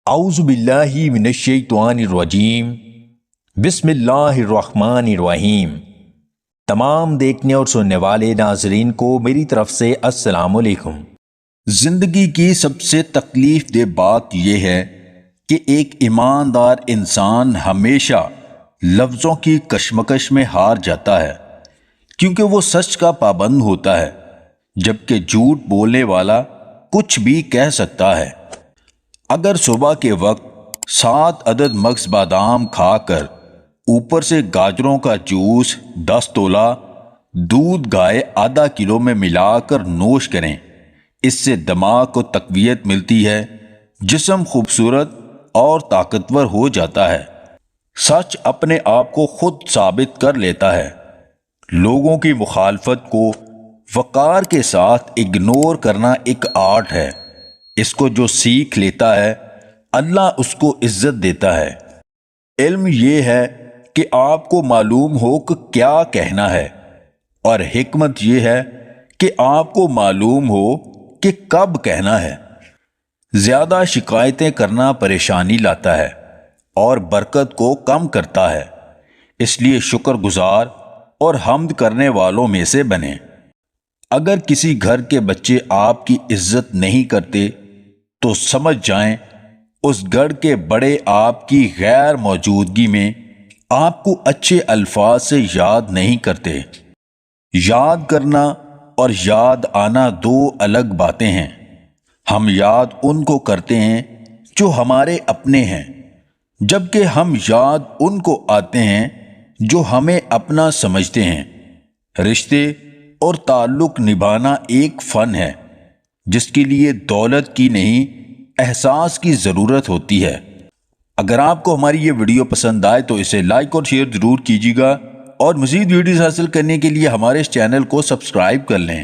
اعوذ باللہ من الشیطان الرجیم بسم اللہ الرحمن الرحیم۔ تمام دیکھنے اور سننے والے ناظرین کو میری طرف سے السلام علیکم۔ زندگی کی سب سے تکلیف دہ بات یہ ہے کہ ایک ایماندار انسان ہمیشہ لفظوں کی کشمکش میں ہار جاتا ہے، کیونکہ وہ سچ کا پابند ہوتا ہے، جبکہ جھوٹ بولنے والا کچھ بھی کہہ سکتا ہے۔ اگر صبح کے وقت 7 عدد مغز بادام کھا کر اوپر سے گاجروں کا جوس 10 تولہ دودھ گائے آدھا کلو میں ملا کر نوش کریں، اس سے دماغ کو تقویت ملتی ہے، جسم خوبصورت اور طاقتور ہو جاتا ہے۔ سچ اپنے آپ کو خود ثابت کر لیتا ہے۔ لوگوں کی مخالفت کو وقار کے ساتھ اگنور کرنا ایک آرٹ ہے۔ اس کو جو سیکھ لیتا ہے اللہ اس کو عزت دیتا ہے۔ علم یہ ہے کہ آپ کو معلوم ہو کہ کیا کہنا ہے، اور حکمت یہ ہے کہ آپ کو معلوم ہو کہ کب کہنا ہے۔ زیادہ شکایتیں کرنا پریشانی لاتا ہے اور برکت کو کم کرتا ہے، اس لیے شکر گزار اور حمد کرنے والوں میں سے بنیں۔ اگر کسی گھر کے بچے آپ کی عزت نہیں کرتے تو سمجھ جائیں اس گھر کے بڑے آپ کی غیر موجودگی میں آپ کو اچھے الفاظ سے یاد نہیں کرتے۔ یاد کرنا اور یاد آنا دو الگ باتیں ہیں۔ ہم یاد ان کو کرتے ہیں جو ہمارے اپنے ہیں، جبکہ ہم یاد ان کو آتے ہیں جو ہمیں اپنا سمجھتے ہیں۔ رشتے اور تعلق نبھانا ایک فن ہے جس کے لیے دولت کی نہیں احساس کی ضرورت ہوتی ہے۔ اگر آپ کو ہماری یہ ویڈیو پسند آئے تو اسے لائک اور شیئر ضرور کیجیے گا، اور مزید ویڈیوز حاصل کرنے کے لیے ہمارے اس چینل کو سبسکرائب کر لیں۔